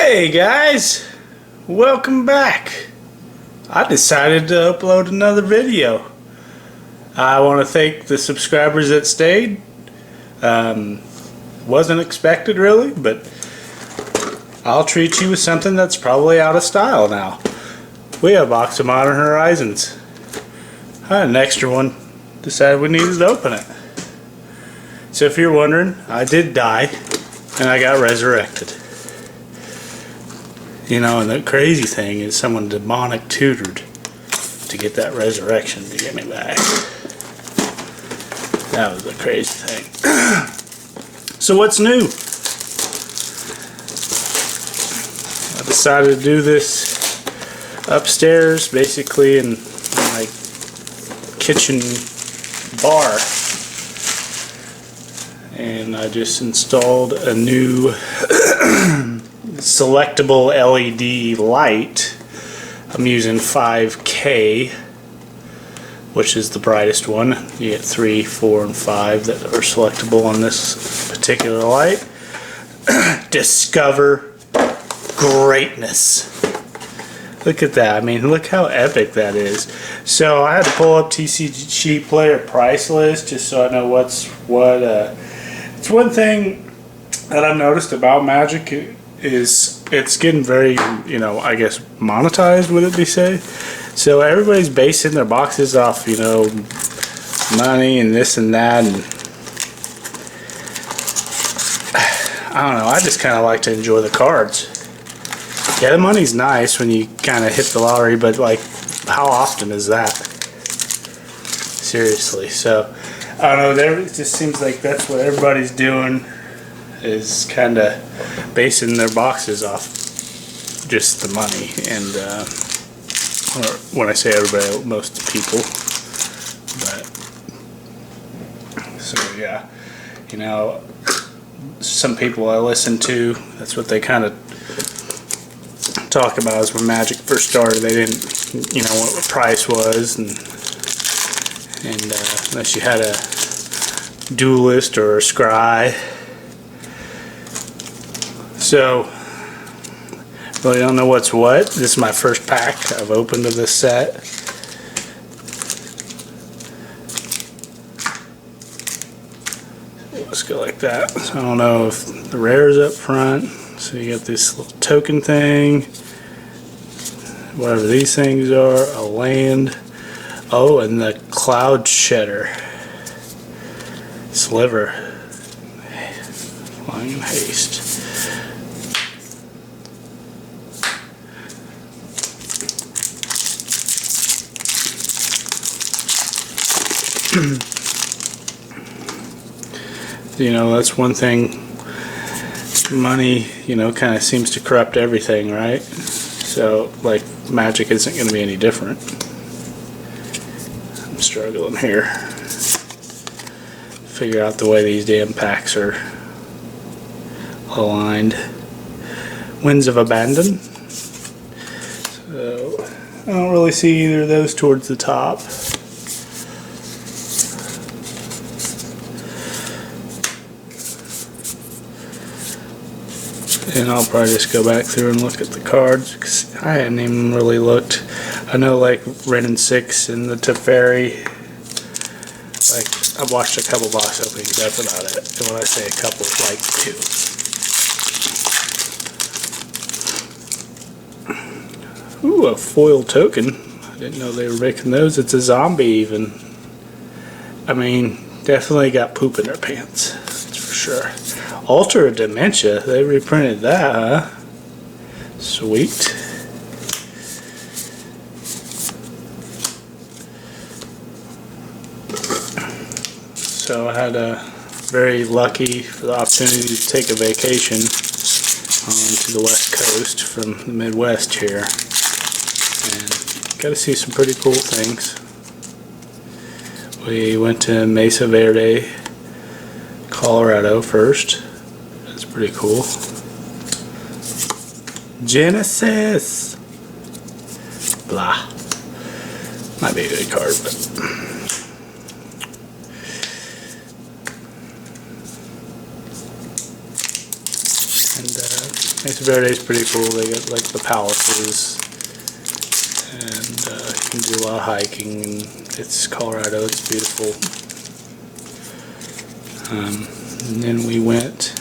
Hey guys, welcome back. I decided to upload another video. I want to thank the subscribers that stayed. Wasn't expected really, but I'll treat you with something that's probably out of style now. We have a box of Modern Horizons. I had an extra one. Decided we needed to open it. So if you're wondering, I did die and I got resurrected. You know, and the crazy thing is someone demonic tutored to get that resurrection to get me back. That was the crazy thing. So what's new? I decided to do this upstairs, basically in my kitchen bar. And I just installed a new selectable LED light. I'm using 5K, which is the brightest one. You get 3, 4, and 5 that are selectable on this particular light. Discover greatness. Look at that. I mean, look how epic that is. So I had to pull up TCG Player price list just so I know what's what. It's one thing that I've noticed about Magic is it's getting very, you know, I guess monetized, would it be say? So everybody's basing their boxes off, you know, money and this and that, and I don't know, I just kind of like to enjoy the cards. Yeah, the money's nice when you kind of hit the lottery, but like, how often is that? Seriously. So I don't know, it just seems like that's what everybody's doing, is kind of basing their boxes off just the money. And or when I say everybody, most people. But so yeah, you know, some people I listen to, that's what they kind of talk about is when Magic first started. They didn't, you know, what the price was, and unless you had a duelist or a scry. So really don't know what's what. This is my first pack I've opened of this set. Let's go like that. So I don't know if the rare's up front. So you got this little token thing, whatever these things are, a land. Oh, and the cloud shedder. Sliver. Flying in haste. You know, that's one thing. Money, you know, kind of seems to corrupt everything, right? So, like, Magic isn't going to be any different. I'm struggling here. Figure out the way these damn packs are aligned. Winds of Abandon. So, I don't really see either of those towards the top. And I'll probably just go back through and look at the cards, because I hadn't even really looked. I know, like, Ren and 6 and the Teferi, like, I've watched a couple box openings, that's about it. And when I say a couple, like 2. Ooh, a foil token. I didn't know they were making those. It's a zombie even. I mean, definitely got poop in their pants. That's for sure. Altar of Dementia, they reprinted that, huh? Sweet. So I had very lucky for the opportunity to take a vacation to the West Coast from the Midwest here, and got to see some pretty cool things. We went to Mesa Verde, Colorado first. That's pretty cool. Genesis. Blah. Might be a good card, but and Mesa Verde is pretty cool. They got like the palaces, and you can do a lot of hiking. And it's Colorado. It's beautiful. And then we went,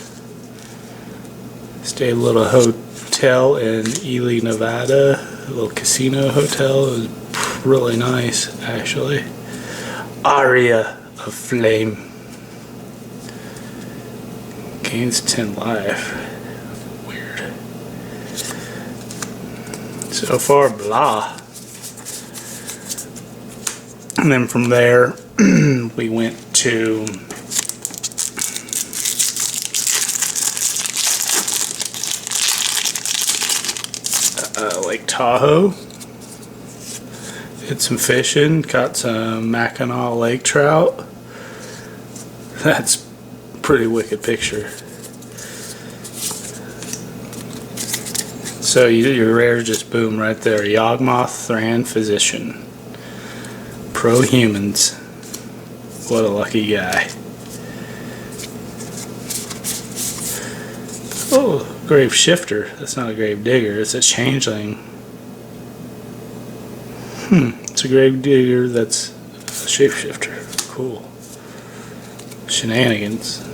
stayed at a little hotel in Ely, Nevada, a little casino hotel. It was really nice, actually. Aria of Flame. Gains 10 life. Weird. So far, blah. And then from there, we went to Lake Tahoe. Did some fishing, caught some Mackinac Lake trout. That's a pretty wicked picture. So your rares just boom right there. Yawgmoth, Thran, Physician. Pro Humans. What a lucky guy. Oh, Grave Shifter. That's not a Grave Digger, it's a Changeling. It's a Grave Digger that's a Shapeshifter. Cool. Shenanigans.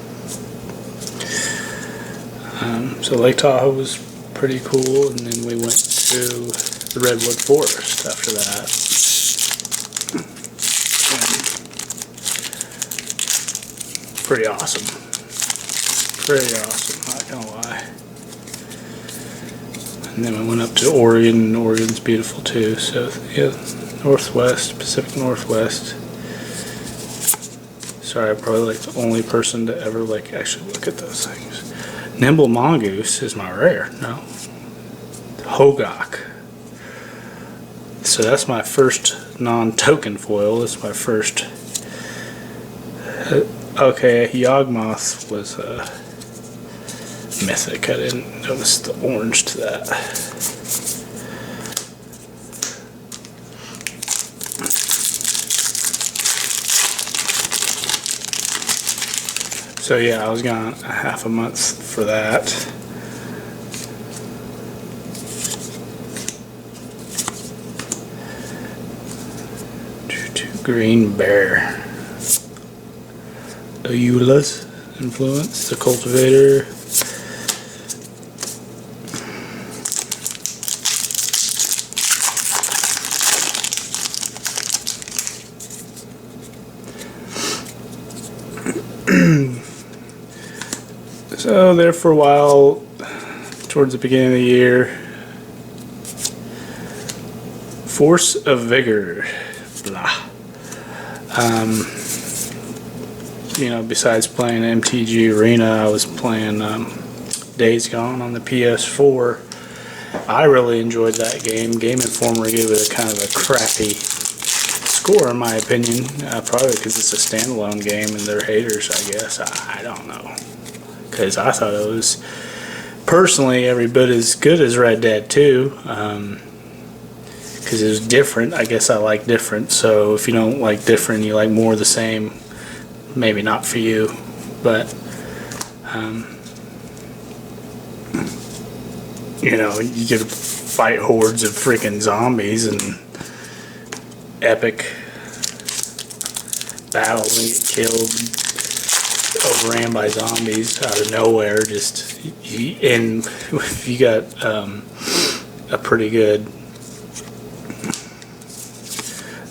So Lake Tahoe was pretty cool, and then we went to the Redwood Forest after that. Pretty awesome. Pretty awesome, not gonna lie. And then we went up to Oregon, and Oregon's beautiful too. So yeah, Northwest, Pacific Northwest. Sorry, I'm probably like the only person to ever like actually look at those things. Nimble Mongoose is my rare. No. Hogok. So that's my first non-token foil. It's my first. Okay, Yawgmoth was mythic. I didn't notice the orange to that. So yeah, I was gone a half a month for that. Green Bear. Ayula's influence, the cultivator. So there for a while, towards the beginning of the year. Force of Vigor. Blah. You know, besides playing MTG Arena, I was playing Days Gone on the PS4. I really enjoyed that game. Game Informer gave it a kind of a crappy score, in my opinion. Probably because it's a standalone game and they're haters, I guess. I don't know. Because I thought it was, personally, every bit as good as Red Dead 2. Because it was different. I guess I like different. So if you don't like different, you like more of the same, maybe not for you. But you know, you get to fight hordes of freaking zombies and epic battles and get killed, overran by zombies out of nowhere. Just and if you got a pretty good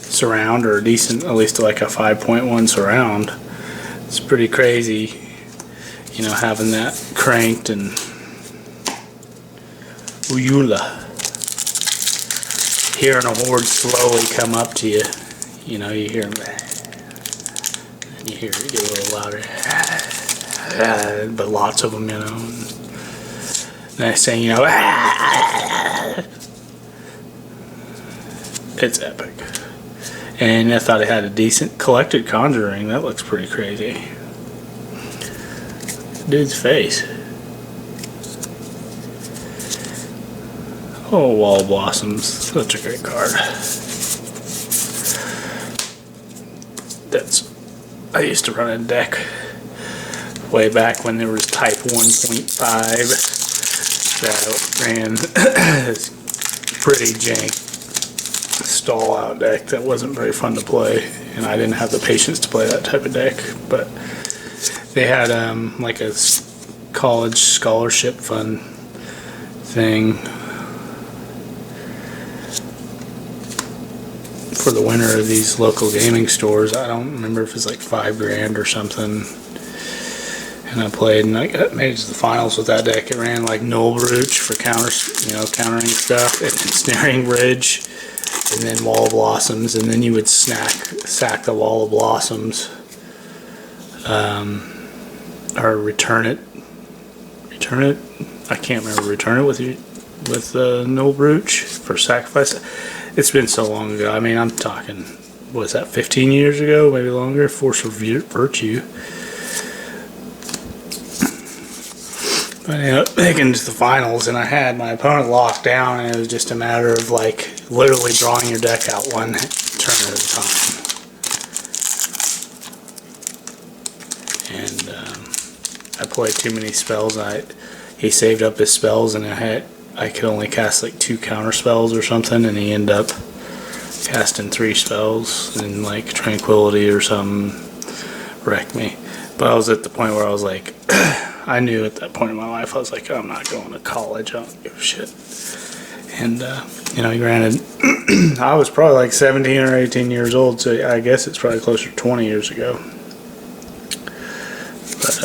surround, or a decent, at least like a 5.1 surround, it's pretty crazy, you know, having that cranked. And Uyula, hearing a horde slowly come up to you, you know, you hear them, and you hear it get a little louder, but lots of them, you know. And next thing you know, it's epic. And I thought it had a decent collected conjuring. That looks pretty crazy. Dude's face. Oh, Wall Blossoms. Such a great card. I used to run a deck way back when there was Type 1.5 that ran this pretty jank stall out deck that wasn't very fun to play, and I didn't have the patience to play that type of deck. But they had like a college scholarship fund thing for the winner of these local gaming stores. I don't remember if it's like $5,000 or something. And I played, and I made it to the finals with that deck. It ran like Null Brooch for counters, countering stuff, and Snaring Ridge, and then Wall of Blossoms, and then you would sack the Wall of Blossoms, or return it. I can't remember. Return it with Null Brooch for sacrifice. It's been so long ago. I mean, I'm talking, what was that, 15 years ago, maybe longer? Force of Virtue. But making to the finals, and I had my opponent locked down, and it was just a matter of like literally drawing your deck out one turn at a time. And I played too many spells. He saved up his spells, and I could only cast like 2 counter spells or something, and he ended up casting 3 spells, and like Tranquility or something wrecked me. But I was at the point where I was like, I knew at that point in my life, I was like, I'm not going to college, I don't give a shit. And, granted, I was probably like 17 or 18 years old, so I guess it's probably closer to 20 years ago. But,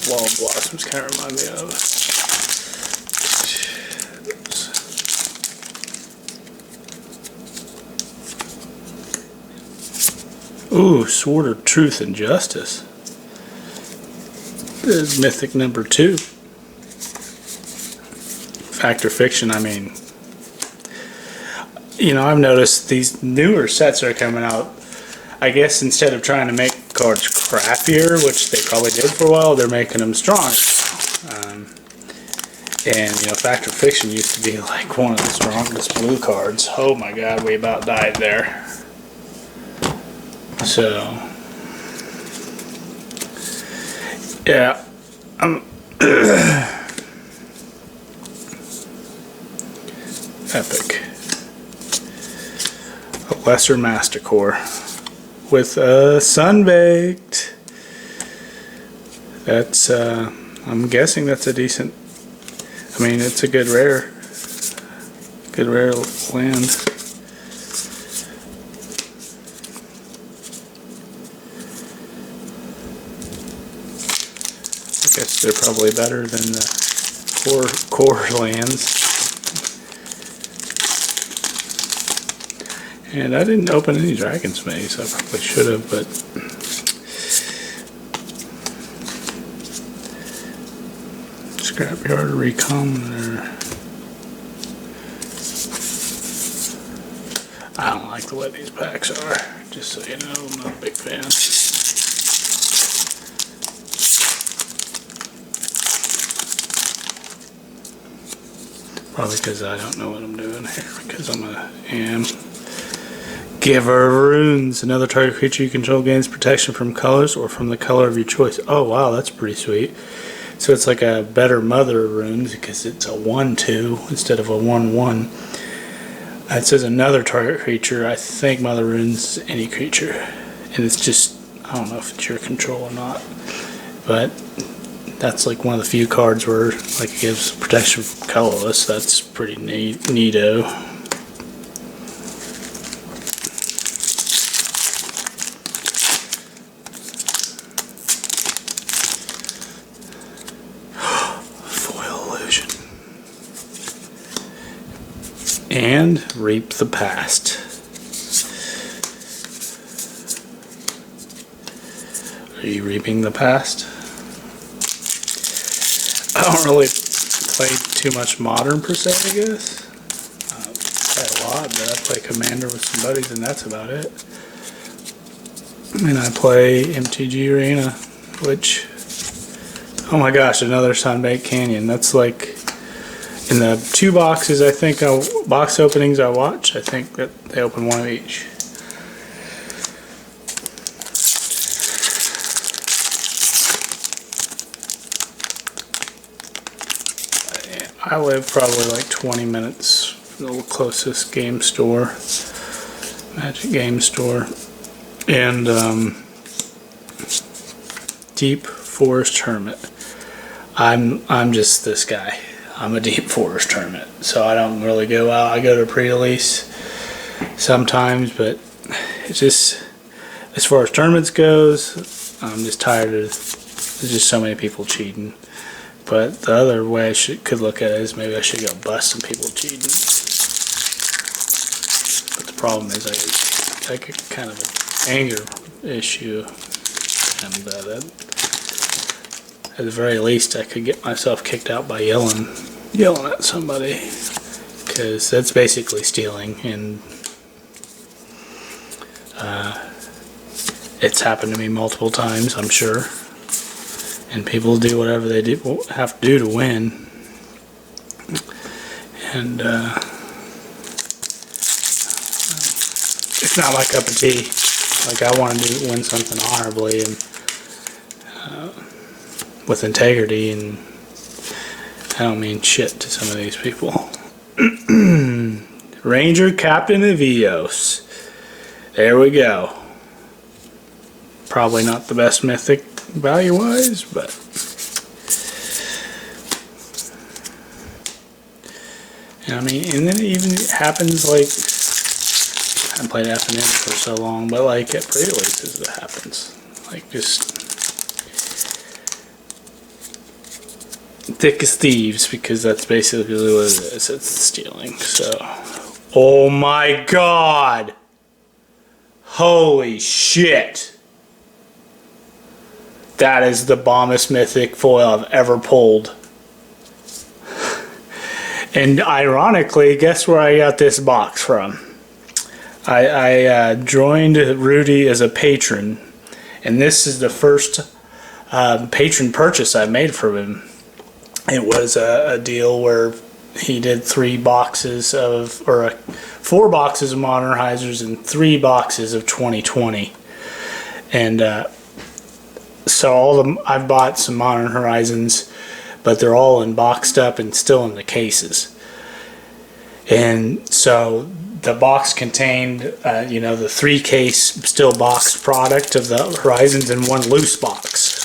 Wall of Blossoms kind of remind me of. Ooh, Sword of Truth and Justice. This is Mythic number 2. Fact or Fiction, I mean, I've noticed these newer sets are coming out. I guess instead of trying to make cards crappier, which they probably did for a while, they're making them stronger. And, Fact or Fiction used to be like one of the strongest blue cards. Oh my god, we about died there. So, yeah, epic. A Lesser Mastercore with Sunbaked. That's, I'm guessing that's a decent, it's a good rare land. I guess they're probably better than the core lands. And I didn't open any Dragon's Maze. I probably should have, but Scrapyard Recommoner. I don't like the way these packs are. Just so you know, I'm not a big fan. Probably because I don't know what I'm doing here, because I'm a Giver of Runes. Another target creature you control gains protection from colors or from the color of your choice. Oh wow, that's pretty sweet. So it's like a better Mother of Runes because it's a 1/2 instead of a 1/1. It says another target creature. I think Mother Runes any creature. And it's just, I don't know if it's your control or not. But that's like one of the few cards where like it gives protection from colorless. That's pretty neato. Foil illusion. And Reap the Past. Are you reaping the past? I don't really play too much Modern per se, I guess. I play a lot, but I play Commander with some buddies, and that's about it. And I play MTG Arena, which, oh my gosh, another Sunbaked Canyon. That's like, in the 2 boxes, I think, box openings I watch, I think that they open one of each. I live probably like 20 minutes from the closest game store, Magic Game Store, and Deep Forest Hermit. I'm just this guy. I'm a Deep Forest Hermit, so I don't really go out. I go to pre-release sometimes, but it's just, as far as tournaments goes, I'm just tired of, there's just so many people cheating. But the other way I could look at it is maybe I should go bust some people cheating. But the problem is I get kind of an anger issue, and that, at the very least, I could get myself kicked out by yelling at somebody, because that's basically stealing, and it's happened to me multiple times, I'm sure. And people do whatever they have to do to win, and it's not my cup of tea. Like, I want to win something honorably and with integrity, and I don't mean shit to some of these people. Ranger Captain of Eos. There we go. Probably not the best mythic value-wise, but I mean, and then it even happens, like, I haven't played FNM for so long, but like at pre-releases it happens. Like, just thick as thieves, because that's basically what it is. It's stealing. So, oh my god! Holy shit! That is the bombest mythic foil I've ever pulled. And ironically, guess where I got this box from? I joined Rudy as a patron, and this is the first patron purchase I made from him. It was a deal where he did 4 boxes of Modern Horizons and 3 boxes of 2020. And so I've bought some Modern Horizons, but they're all boxed up and still in the cases. And so the box contained, the 3 case still boxed product of the Horizons and 1 loose box.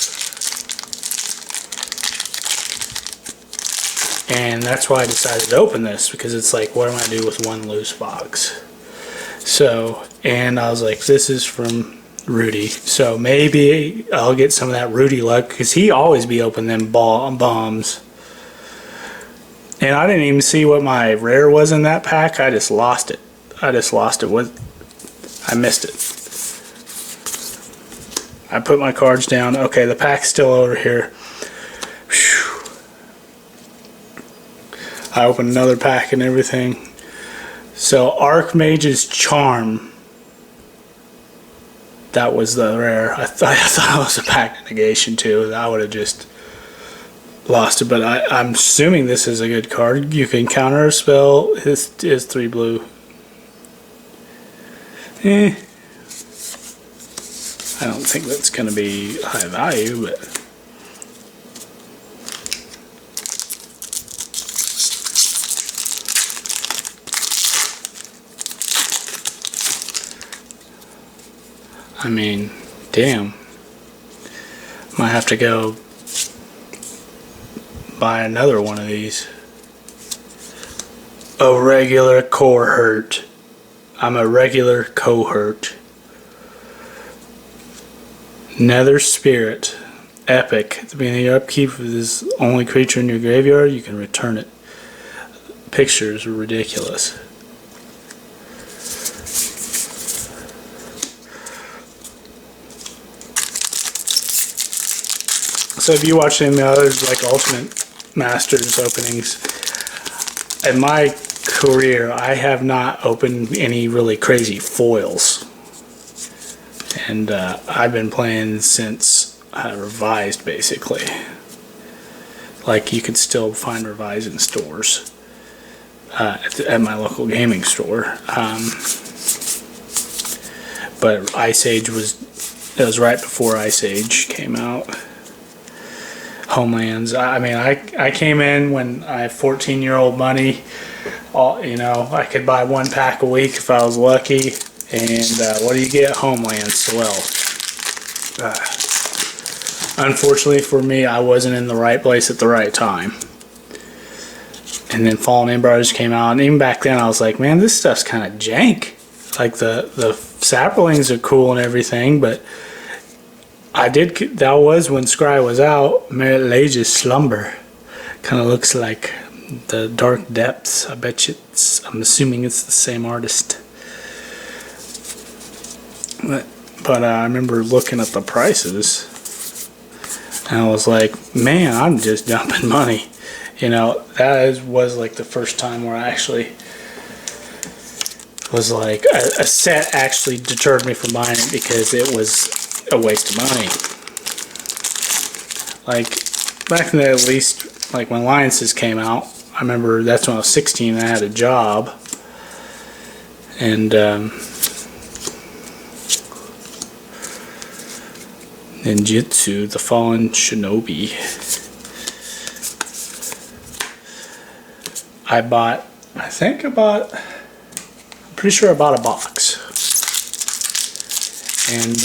And that's why I decided to open this, because it's like, what am I going to do with 1 loose box? So, and I was like, this is from Rudy, so maybe I'll get some of that Rudy luck, because he always be opening them bombs. And I didn't even see what my rare was in that pack. I just lost it. I missed it. I put my cards down. Okay, the pack's still over here. Whew. I opened another pack and everything. So, Archmage's Charm. That was the rare. I thought it was a pack negation too. I would have just lost it, but I'm assuming this is a good card. You can counter a spell. His 3 blue. I don't think that's going to be high value, but I mean, damn. Might have to go buy another one of these. A regular cohort. I'm a regular cohort. Nether Spirit. Epic. At the beginning of your upkeep, if this is the only creature in your graveyard, you can return it. Pictures are ridiculous. So if you watch any others, like Ultimate Masters openings, in my career, I have not opened any really crazy foils. And I've been playing since Revised, basically. Like, you could still find Revised in stores at my local gaming store. But Ice Age was right before Ice Age came out. Homelands. I mean, I came in when I had 14-year-old money. You know, I could buy 1 pack a week if I was lucky. And what do you get? Homelands. Well, unfortunately for me, I wasn't in the right place at the right time. And then Fallen In Brothers came out, and even back then I was like, man, this stuff's kind of jank. Like the saplings are cool and everything, but that was when Scry was out. Merit Lage's Slumber kind of looks like the Dark Depths. I'm assuming it's the same artist. But I remember looking at the prices, and I was like, man, I'm just dumping money. You know, that was like the first time where I actually was like, a set actually deterred me from buying it because it was a waste of money. Like, back in the, at least, like when Alliances came out, I remember that's when I was 16 and I had a job. And, Ninjutsu, the Fallen Shinobi. I'm pretty sure I bought a box. And,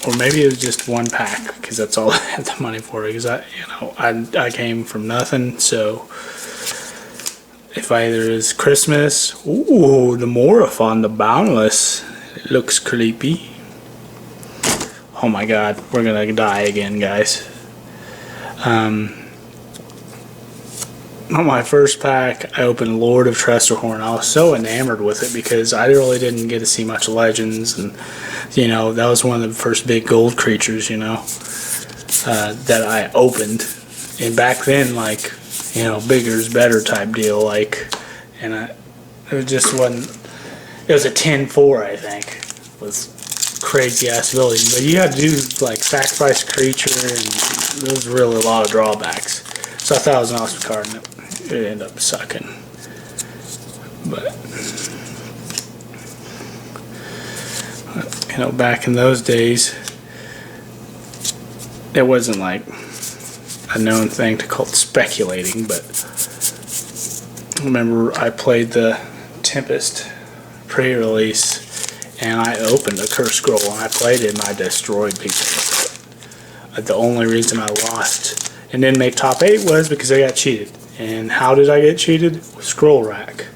or maybe it was just 1 pack, because that's all I had the money for, because I came from nothing. So if either is Christmas, ooh, the Morathon, the Boundless, it looks creepy. Oh my god, we're gonna die again, guys. On my first pack, I opened Lord of Tressorhorn. I was so enamored with it because I really didn't get to see much Legends, and you know, that was one of the first big gold creatures, you know, that I opened. And back then, like, you know, bigger is better type deal, like, and it just wasn't. It was a 10-4, I think, with crazy ass abilities. But you had to do like sacrifice a creature, and there was really a lot of drawbacks. So I thought it was an awesome card, and it ended up sucking. But you know, back in those days, it wasn't like a known thing to call it speculating. But I remember I played the Tempest pre-release, and I opened a Curse Scroll, and I played it, and I destroyed people with it. The only reason I lost and didn't make top 8 was because I got cheated. And how did I get cheated? With Scroll Rack.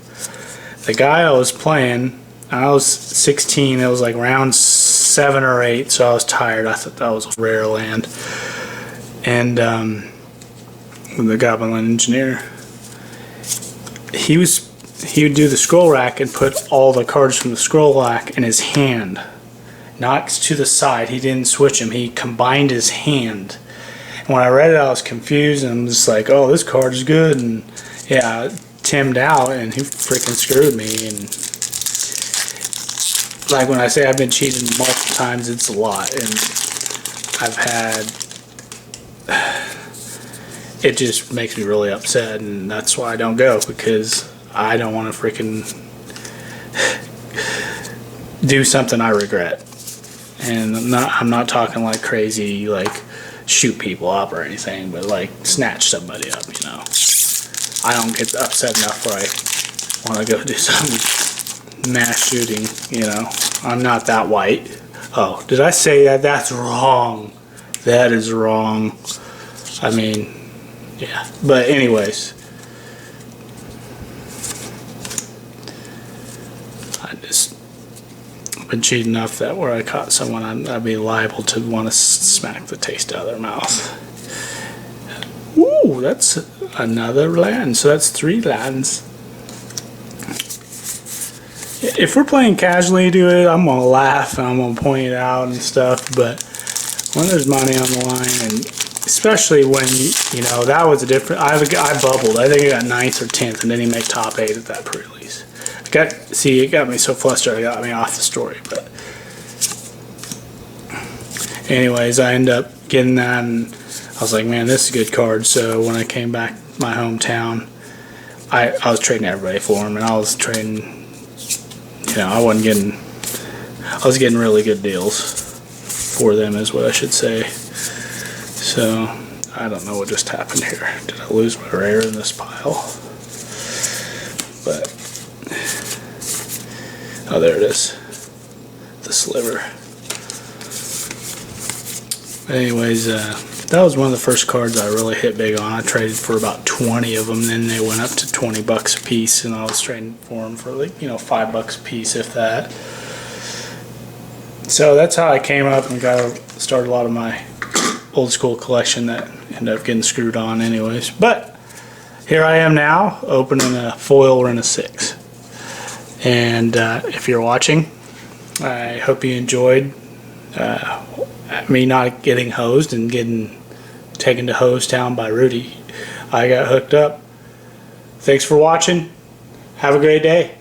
The guy I was playing, I was 16, it was like round 7 or 8, so I was tired. I thought that was a rare land. And the Goblin Engineer, he would do the Scroll Rack and put all the cards from the Scroll Rack in his hand. Not to the side, he didn't switch them, he combined his hand. When I read it, I was confused, and I'm just like, oh, this card is good, and yeah, Tim'd out, and he freaking screwed me. And like when I say I've been cheated multiple times, it's a lot, and I've had, it just makes me really upset, and that's why I don't go, because I don't want to freaking do something I regret. And I'm not talking like crazy, like shoot people up or anything, but like snatch somebody up, you know. I don't get upset enough where I want to go do some mass shooting, you know. I'm not that white. Oh, did I say that? That's wrong. That is wrong. I mean, yeah. But anyways, I've been cheating enough that where I caught someone, I'd be liable to want to smack the taste out of their mouth. Ooh, that's another land. So that's 3 lands. If we're playing casually to it, I'm going to laugh and I'm going to point it out and stuff. But when there's money on the line, and especially when, you know, that was a different, I bubbled. I think I got 9th or 10th and didn't make top 8 at that pre-release. See, it got me so flustered, it got me off the story. But anyways, I ended up getting that, and I was like, man, this is a good card. So when I came back to my hometown, I was trading everybody for them, and I was trading, you know, I was getting really good deals for them, is what I should say. So I don't know what just happened here. Did I lose my rare in this pile? But oh, there it is, the sliver. Anyways, that was one of the first cards I really hit big on. I traded for about 20 of them, then they went up to 20 bucks a piece, and I was trading for them for like, you know, 5 bucks a piece, if that. So that's how I came up and started a lot of my old school collection that ended up getting screwed on anyways. But here I am now, opening a foil Rena 6. And if you're watching, I hope you enjoyed me not getting hosed and getting taken to Hose Town by Rudy. I got hooked up. Thanks for watching. Have a great day.